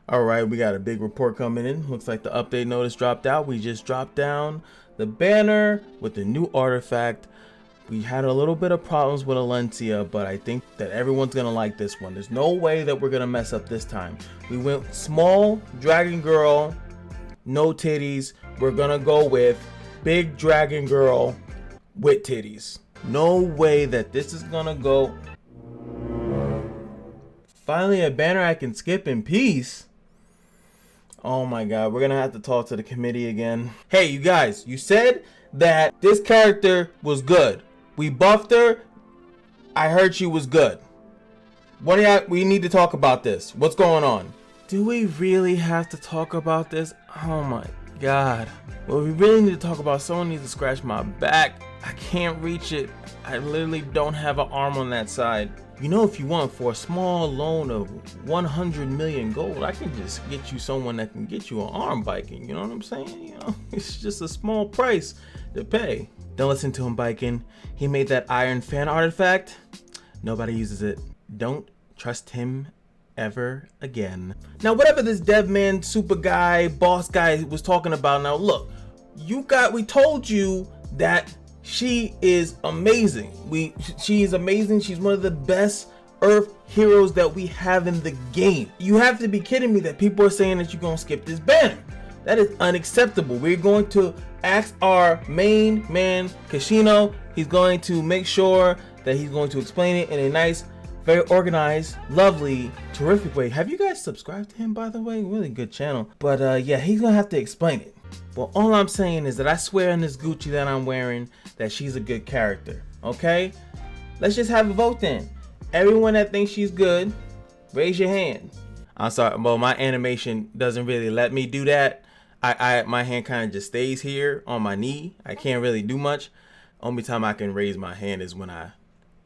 All right, we got a big report coming in. Looks like the update notice dropped out. We just dropped down the banner with the new artifact. We had a little bit of problems with Alencia, but I think that everyone's gonna like this one. There's no way that we're gonna mess up this time. We went small dragon girl, no titties. We're gonna go with big dragon girl with titties. No way that this is gonna go. Finally a banner I can skip in peace. Oh my god, we're gonna have to talk to the committee again. Hey, you guys, you said that this character was good. We buffed her. I heard she was good. What do you we need to talk about this. What's going on? Do we really have to talk about this? Oh my god. Well, we really need to talk about, someone needs to scratch my back. I can't reach it. I literally don't have an arm on that side. You know, if you want, for a small loan of 100 million gold, I can just get you someone that can get you an arm biking. You know what I'm saying? You know, it's just a small price to pay. Don't listen to him, biking. He made that iron fan artifact. Nobody uses it. Don't trust him ever again. Now, whatever this dev man, super guy, boss guy was talking about, now look, we told you that she is amazing. She is amazing. She's one of the best Earth heroes that we have in the game. You have to be kidding me that people are saying that you're gonna skip this banner. That is unacceptable. We're going to ask our main man, Kashino. He's going to make sure that he's going to explain it in a nice, very organized, lovely, terrific way. Have you guys subscribed to him, by the way? Really good channel. But yeah, he's gonna have to explain it. Well, all I'm saying is that I swear on this Gucci that I'm wearing that she's a good character, okay? Let's just have a vote then. Everyone that thinks she's good, raise your hand. I'm sorry, well, my animation doesn't really let me do that. My hand kind of just stays here on my knee. I can't really do much. Only time I can raise my hand is when I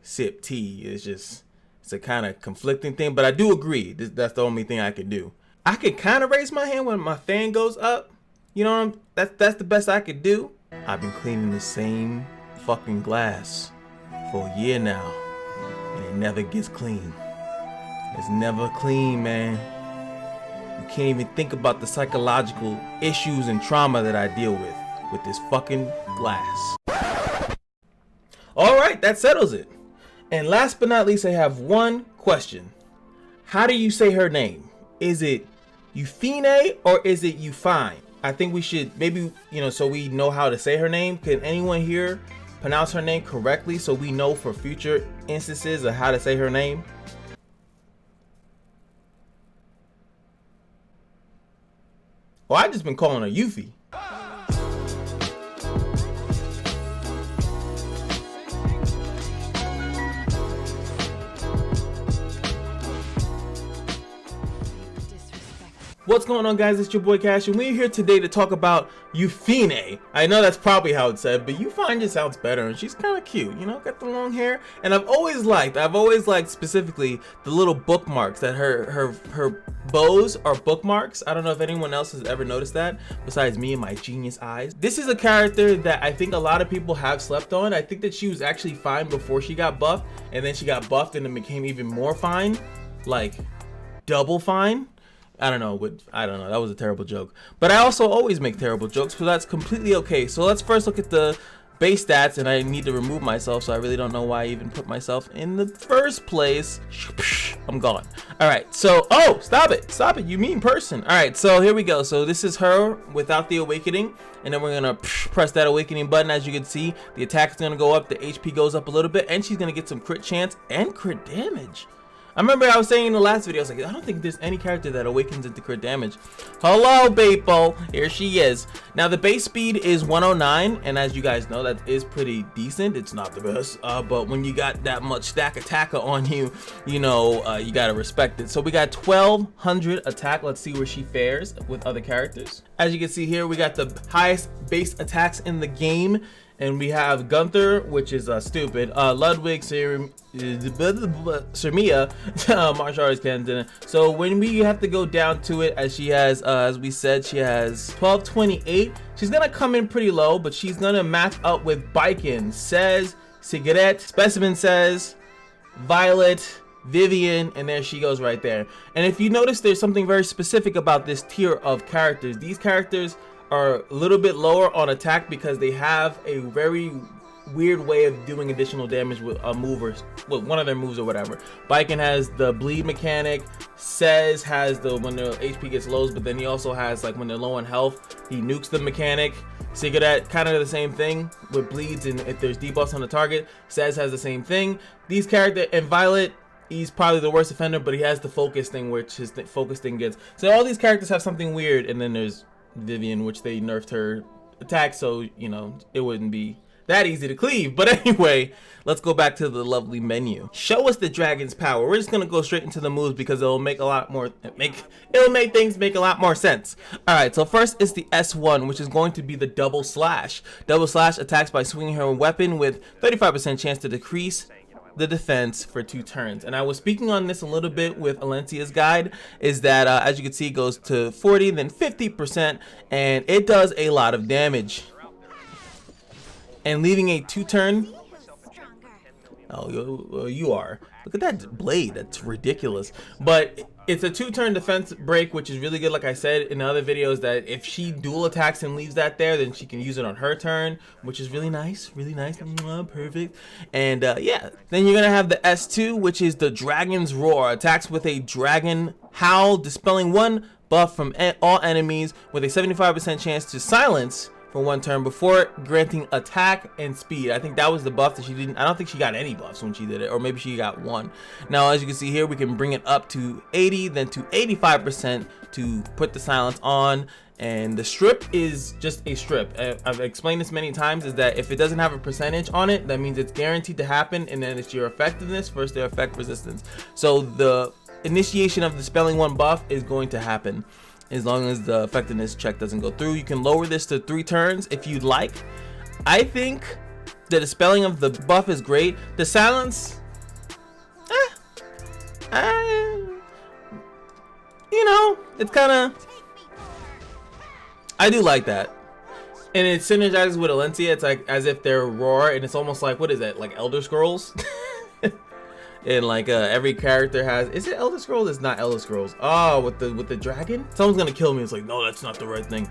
sip tea. It's a kind of conflicting thing, but I do agree. That's the only thing I can do. I can kind of raise my hand when my fan goes up. You know, that's the best I could do. I've been cleaning the same fucking glass for a year now, and it never gets clean. It's never clean, man. You can't even think about the psychological issues and trauma that I deal with this fucking glass. All right, that settles it. And last but not least, I have one question. How do you say her name? Is it Yufine or is it Yufine? I think we should maybe, you know, so we know how to say her name. Can anyone here pronounce her name correctly so we know for future instances of how to say her name? Well, I just been calling her Yuffie. What's going on, guys? It's your boy Cash, and we're here today to talk about Yufine. I know that's probably how it's said, but Yufine just sounds better, and she's kind of cute, you know, got the long hair. And I've always liked specifically the little bookmarks that her bows are bookmarks. I don't know if anyone else has ever noticed that besides me and my genius eyes. This is a character that I think a lot of people have slept on. I think that she was actually fine before she got buffed, and then she got buffed and it became even more fine, like double fine. I don't know, that was a terrible joke. But I also always make terrible jokes, so that's completely okay. So let's first look at the base stats, and I need to remove myself, so I really don't know why I even put myself in the first place. I'm gone. All right, so, oh, stop it, you mean person. All right, so here we go. So this is her without the awakening, and then we're gonna press that awakening button. As you can see, the attack is gonna go up, the HP goes up a little bit, and she's gonna get some crit chance and crit damage. I remember I was saying in the last video, I was like, I don't think there's any character that awakens into crit damage. Hello, people. Here she is. Now, the base speed is 109, and as you guys know, that is pretty decent. It's not the best, but when you got that much stack attacker on you, you know, you gotta respect it. So we got 1200 attack. Let's see where she fares with other characters. As you can see here, we got the highest base attacks in the game. And we have Gunther, which is stupid. Ludwig, Sermia, martial arts candidate. So when we have to go down to it, as she has, as we said, she has 1228. She's gonna come in pretty low, but she's gonna match up with Biken, Says, Cigarette, Specimen Says, Violet, Vivian, and there she goes right there. And if you notice, there's something very specific about this tier of characters. These characters are a little bit lower on attack because they have a very weird way of doing additional damage with a move or with one of their moves or whatever. Baiken has the bleed mechanic. ZEUZ has the when the HP gets low, but then he also has like when they're low on health, he nukes the mechanic. Sigurd kind of the same thing with bleeds, and if there's debuffs on the target, ZEUZ has the same thing. These characters, and Violet, he's probably the worst offender, but he has the focus thing, which his focus thing gets. So all these characters have something weird, and then there's Vivian, which they nerfed her attack, so you know it wouldn't be that easy to cleave. But anyway, let's go back to the lovely menu. Show us the dragon's power. We're just gonna go straight into the moves because it'll make a lot more it'll make things make a lot more sense. All right, so first is the S1, which is going to be the double slash. Double slash attacks by swinging her weapon with 35% chance to decrease the defense for 2 turns. And I was speaking on this a little bit with Alencia's guide, is that as you can see, it goes to 40, then 50%, and it does a lot of damage. And leaving a 2-turn. Oh, you are. Look at that blade. That's ridiculous. But it's a 2-turn defense break, which is really good. Like I said in other videos, that if she dual attacks and leaves that there, then she can use it on her turn, which is really nice. Really nice. Perfect. And yeah, then you're gonna have the S2, which is the Dragon's Roar. Attacks with a dragon howl, dispelling 1 buff from all enemies with a 75% chance to silence for 1 turn before granting attack and speed. I think that was the buff that she didn't. I don't think she got any buffs when she did it, or maybe she got 1. Now, as you can see here, we can bring it up to 80, then to 85% to put the silence on. And the strip is just a strip. I've explained this many times, is that if it doesn't have a percentage on it, that means it's guaranteed to happen, and then it's your effectiveness versus their effect resistance. So the initiation of the spelling 1 buff is going to happen as long as the effectiveness check doesn't go through. You can lower this to 3 turns if you'd like. I think the dispelling of the buff is great. The silence, you know, it's kind of, I do like that. And it synergizes with Alencia. It's like as if they're Roar, and it's almost like, what is that, like Elder Scrolls? And like every character has, is it Elder Scrolls? It's not Elder Scrolls. Oh, with the dragon? Someone's gonna kill me. It's like, no, that's not the right thing.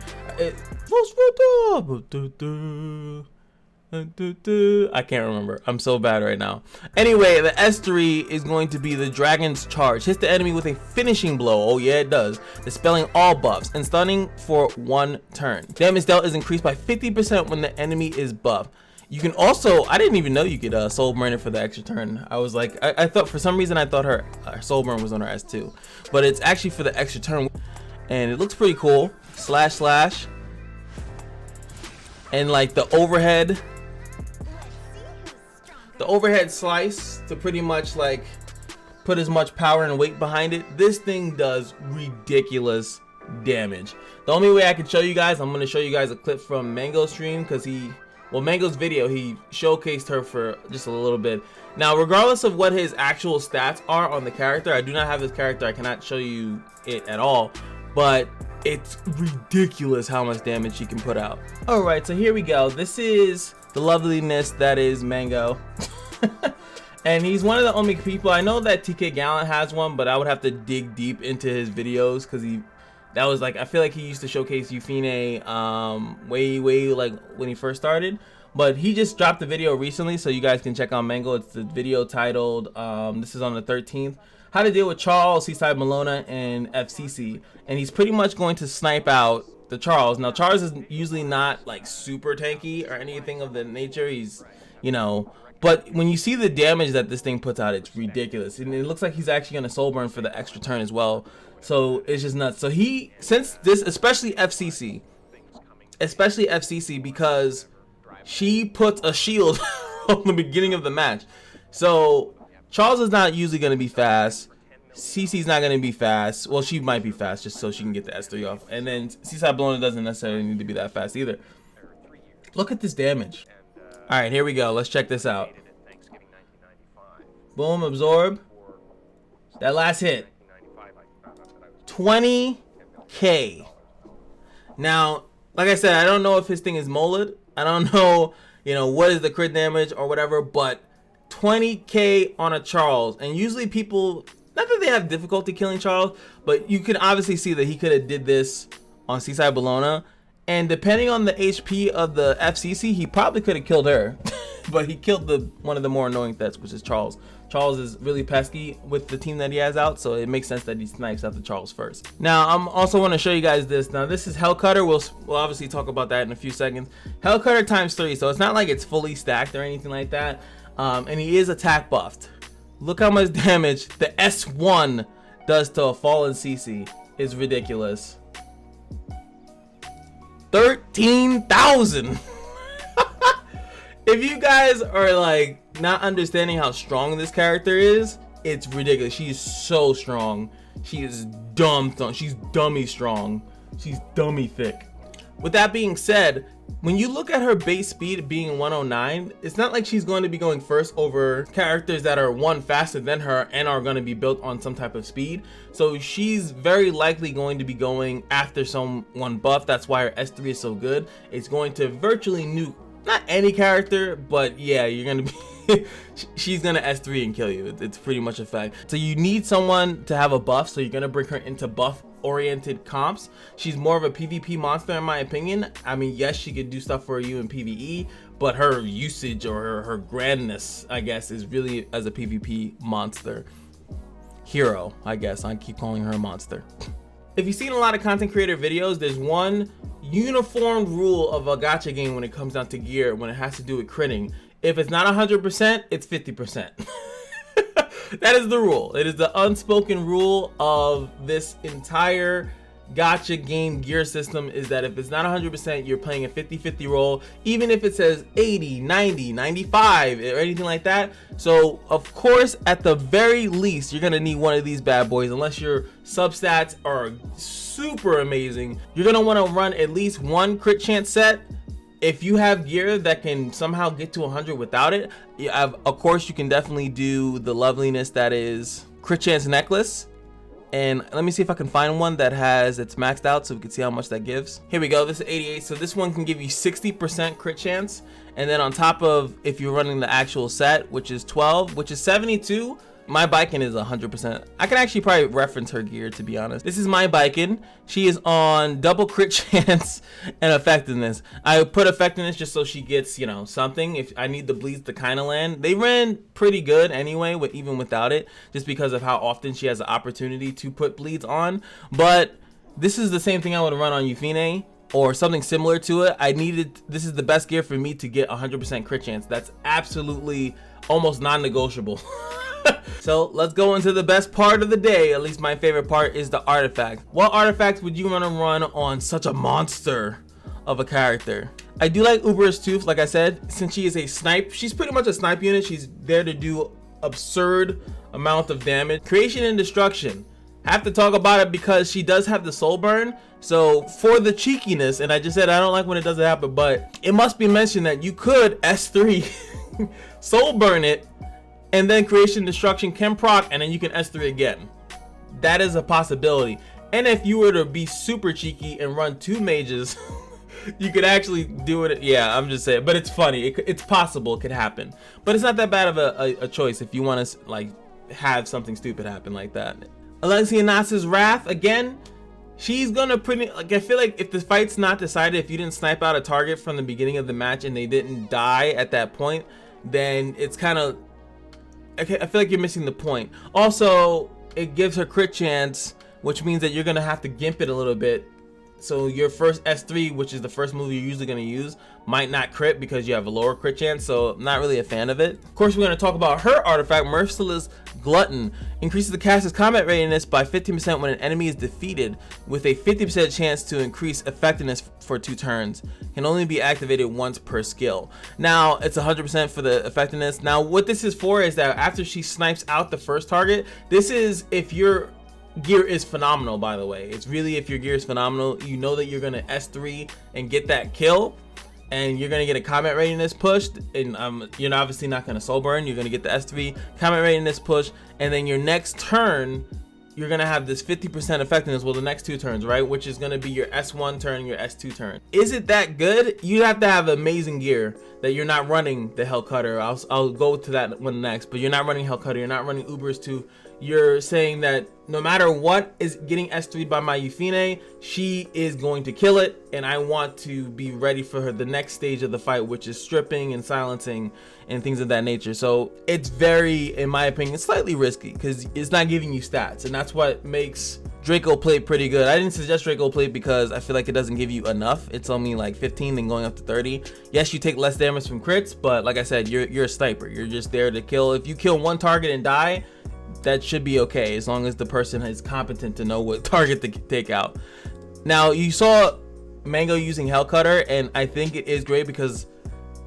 I can't remember. I'm so bad right now. Anyway, the S3 is going to be the Dragon's Charge. Hits the enemy with a finishing blow. Oh yeah, it does. Dispelling all buffs and stunning for 1 turn. Damage dealt is increased by 50% when the enemy is buffed. You can also, I didn't even know you could soul burn it for the extra turn. I was like, I thought for some reason I thought her soul burn was on her S2, but it's actually for the extra turn, and it looks pretty cool. Slash slash, and like the overhead slice to pretty much like put as much power and weight behind it. This thing does ridiculous damage. The only way I can show you guys, I'm going to show you guys a clip from Mango's stream, because Mango's video, he showcased her for just a little bit. Now, regardless of what his actual stats are on the character, I do not have this character, I cannot show you it at all, but it's ridiculous how much damage she can put out. Alright, so here we go. This is the loveliness that is Mango. And he's one of the only people, I know that TK Gallant has one, but I would have to dig deep into his videos, because that was like, I feel like he used to showcase Yufine way like when he first started, but he just dropped the video recently, so you guys can check out Mango. It's the video titled, this is on the 13th, how to deal with Charles, Seaside Malona, and FCC, and he's pretty much going to snipe out the Charles. Now, Charles is usually not like super tanky or anything of the nature. He's, you know, but when you see the damage that this thing puts out, it's ridiculous, and it looks like he's actually going to soul burn for the extra turn as well. So it's just nuts. So since this, especially FCC, because she puts a shield on the beginning of the match. So Charles is not usually going to be fast. CC's not going to be fast. Well, she might be fast just so she can get the S3 off. And then Seaside Malona doesn't necessarily need to be that fast either. Look at this damage. All right, here we go. Let's check this out. Boom, absorb. That last hit. 20k. Now, like I said, I don't know if his thing is molded. I don't know, you know, what is the crit damage or whatever, but 20k on a Charles, and usually people, not that they have difficulty killing Charles, but you can obviously see that he could have did this on Seaside Bologna, and depending on the HP of the FCC, he probably could have killed her. But he killed one of the more annoying threats, which is Charles. Charles is really pesky with the team that he has out, so it makes sense that he snipes after Charles first. Now, I'm also want to show you guys this. Now, this is Hellcutter. We'll obviously talk about that in a few seconds. Hellcutter ×3, so it's not like it's fully stacked or anything like that. And he is attack buffed. Look how much damage the S1 does to a fallen CC. It's ridiculous. 13,000. If you guys are like not understanding how strong this character is, it's ridiculous. She is so strong. She is dumb strong. She's dummy strong. She's dummy thick. With that being said, when you look at her base speed being 109, it's not like she's going to be going first over characters that are one faster than her and are going to be built on some type of speed. So she's very likely going to be going after someone buff. That's why her S3 is so good. It's going to virtually nuke not any character, but yeah, you're gonna be she's gonna S3 and kill you. It's pretty much a fact. So you need someone to have a buff, so you're gonna bring her into buff oriented comps. She's more of a PvP monster in my opinion. I mean, yes, she could do stuff for you in PvE, but her usage or her grandness, I guess, is really as a PvP monster. Hero, I guess. I keep calling her a monster. If you've seen a lot of content creator videos, there's one uniform rule of a gacha game when it comes down to gear, when it has to do with critting. If it's not 100%, it's 50%. That is the rule. It is the unspoken rule of this entire gacha game gear system, is that if it's not 100%, you're playing a 50-50 roll, even if it says 80, 90, 95 or anything like that. So of course, at the very least, you're gonna need one of these bad boys. Unless your substats are super amazing, you're gonna want to run at least one crit chance set. If you have gear that can somehow get to 100 without it, of course you can definitely do the loveliness that is crit chance necklace. And let me see if I can find one that has it's maxed out so we can see how much that gives. Here we go. This is 88. So this one can give you 60% crit chance. And then on top of, if you're running the actual set, which is 12, which is 72, my Baiken is 100%. I can actually probably reference her gear, to be honest. This is my Baiken. She is on double crit chance and effectiveness. I put effectiveness just so she gets, you know, something. If I need the bleeds to kind of land. They ran pretty good anyway, even without it, just because of how often she has the opportunity to put bleeds on. But this is the same thing I would run on Yufine or something similar to it. This is the best gear for me to get 100% crit chance. That's absolutely almost non-negotiable. So let's go into the best part of the day. At least my favorite part is the artifact. What artifacts would you want to run on such a monster of a character? I do like Uber's Tooth, like I said, since she is a snipe. She's pretty much a snipe unit. She's there to do absurd amount of damage. Creation and destruction. Have to talk about it because she does have the soul burn. So for the cheekiness, and I just said I don't like when it doesn't happen, but it must be mentioned that you could S3 soul burn it, and then creation destruction can proc, and then you can S3 again. That is a possibility. And if you were to be super cheeky and run 2 mages, you could actually do it. Yeah, I'm just saying, but it's funny. It's possible, it could happen, but it's not that bad of a choice if you want to like have something stupid happen like that. Alexiana's Wrath, again, she's gonna pretty, like, I feel like if the fight's not decided, if you didn't snipe out a target from the beginning of the match and they didn't die at that point, then it's kind of, I feel like you're missing the point. Also, it gives her crit chance, which means that you're gonna have to gimp it a little bit. So your first S3, which is the first move you're usually gonna use, might not crit because you have a lower crit chance, so I'm not really a fan of it. Of course, we're gonna talk about her artifact, Merciless Glutton. Increases the caster's combat readiness by 15% when an enemy is defeated, with a 50% chance to increase effectiveness for 2 turns. Can only be activated once per skill. Now, it's 100% for the effectiveness. Now, what this is for is that after she snipes out the first target, this is if your gear is phenomenal, by the way. It's really if your gear is phenomenal, you know that you're gonna S3 and get that kill, and you're gonna get a combat readiness pushed, and you're obviously not gonna soul burn. You're gonna get the S3 combat readiness push, and then your next turn you're gonna have this 50% effectiveness, well, the next 2 turns, right? Which is gonna be your S1 turn and your S2 turn. Is it that good? You have to have amazing gear that you're not running the Hell Cutter. I'll go to that one next, but you're not running Hell Cutter, you're not running Ubers 2. You're saying that no matter what is getting S3'd by my Yufine, she is going to kill it, and I want to be ready for her the next stage of the fight, which is stripping and silencing and things of that nature. So it's very, in my opinion, slightly risky because it's not giving you stats, and that's what makes Draco Plate pretty good. I didn't suggest Draco Plate because I feel like it doesn't give you enough. It's only like 15 then going up to 30. Yes, you take less damage from crits, but like I said, you're a sniper. You're just there to kill. If you kill one target and die, that should be okay as long as the person is competent to know what target to take out. Now, you saw Mango using Hell Cutter, and I think it is great because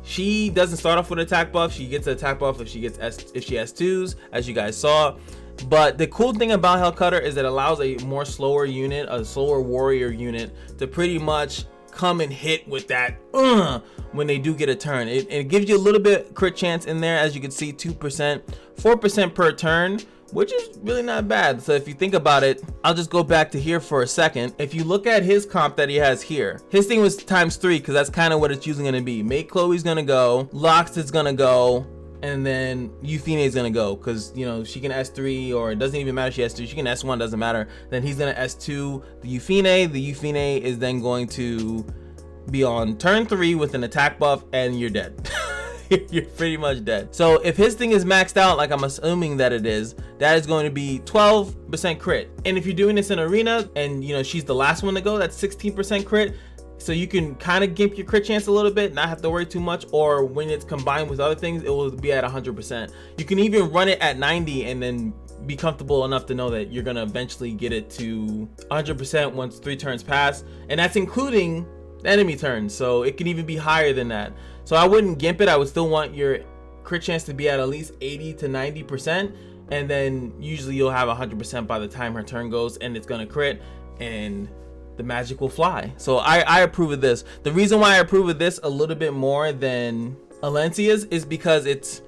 she doesn't start off with attack buff. She gets an attack buff if she has 2s, as you guys saw. But the cool thing about Hell Cutter is it allows a more slower unit, a slower warrior unit, to pretty much come and hit with that when they do get a turn. It gives you a little bit crit chance in there, as you can see, 2%, 4% per turn, which is really not bad. So if you think about it, I'll just go back to here for a second. If you look at his comp that he has here, his thing was ×3 because that's kind of what it's usually going to be. Mate Chloe's going to go, Lox is going to go, and then Yufine is going to go because, you know, she can S3, or it doesn't even matter if she S3, she can S1, doesn't matter. Then he's going to S2 the Yufine. The Yufine is then going to be on turn 3 with an attack buff, and you're dead. You're pretty much dead. So if his thing is maxed out, like I'm assuming that it is, that is going to be 12% crit. And if you're doing this in arena and, you know, she's the last one to go, that's 16% crit. So you can kind of gimp your crit chance a little bit, not have to worry too much, or when it's combined with other things, it will be at 100%. You can even run it at 90 and then be comfortable enough to know that you're gonna eventually get it to 100% once 3 turns pass, and that's including enemy turns, so it can even be higher than that. So I wouldn't gimp it. I would still want your crit chance to be at least 80 to 90%, and then usually you'll have 100% by the time her turn goes, and it's gonna crit and the magic will fly. So I approve of this. The reason why I approve of this a little bit more than Alencia's is because it's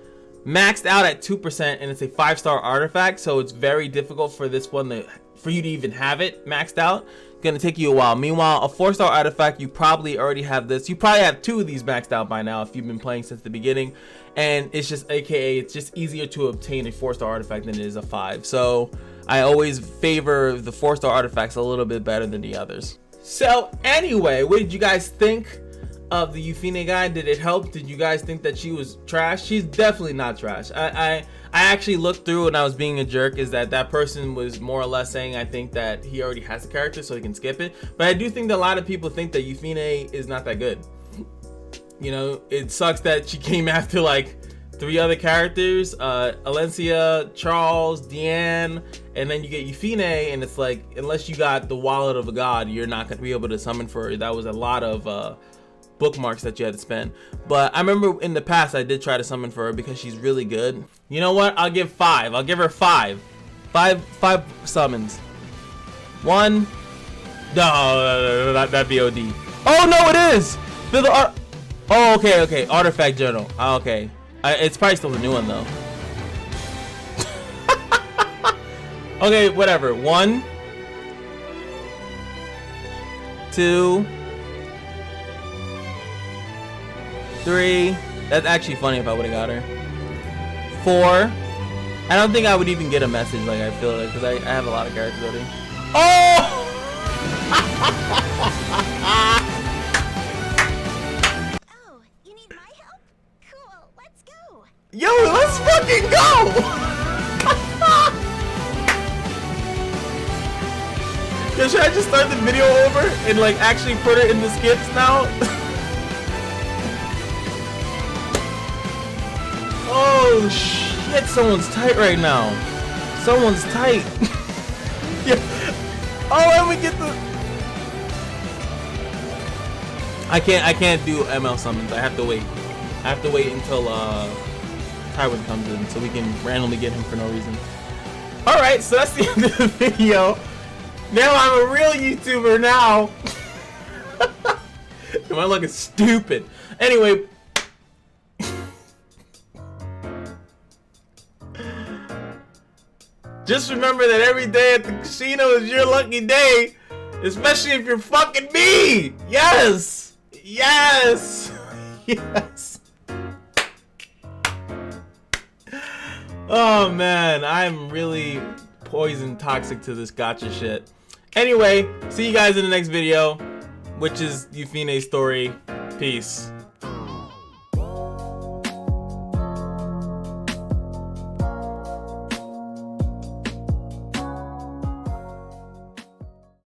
maxed out at 2% and it's a 5-star artifact, so it's very difficult for this one for you to even have it maxed out. It's gonna take you a while. Meanwhile, a 4-star artifact, you probably already have this. You probably have 2 of these maxed out by now if you've been playing since the beginning, and it's just AKA it's just easier to obtain a 4-star artifact than it is a 5. So I always favor the 4-star artifacts a little bit better than the others. So anyway, what did you guys think of the Yufine guy? Did it help? Did you guys think that she was trash? She's definitely not trash. I actually looked through and I was being a jerk, is that person was more or less saying I think that he already has the character so he can skip it. But I do think that a lot of people think that Yufine is not that good. You know, it sucks that she came after like 3 other characters, Alencia, Charles, Deanne, and then you get Yufine, and it's like, unless you got the wallet of a god, you're not gonna be able to summon for her. That was a lot of bookmarks that you had to spend. But I remember in the past I did try to summon for her because she's really good. You know what? I'll give 5. I'll give her 5. 5 summons. 1. No, that'd be OD. Oh no, it is. Oh, okay. Artifact journal. Okay. It's probably still a new one though. Okay, whatever. 1, 2, 3. That's actually funny if I would have got her. 4. I don't think I would even get a message like I feel like, because I have a lot of characters already. Oh! Oh, you need my help? Cool, let's go. Yo, let's fucking go! Yo, should I just start the video over and like actually put it in the skits now? Oh shit, someone's tight right now. Someone's tight. Yeah. Oh, and we get the... I can't do ML summons. I have to wait. I have to wait until Tywin comes in so we can randomly get him for no reason. Alright, so that's the end of the video. Now I'm a real YouTuber now. Am I looking stupid? Anyway. Just remember that every day at the casino is your lucky day, especially if you're fucking me. Yes, yes, yes. Oh man, I'm really poison toxic to this gacha shit. Anyway, see you guys in the next video, which is Yufine's story. Peace.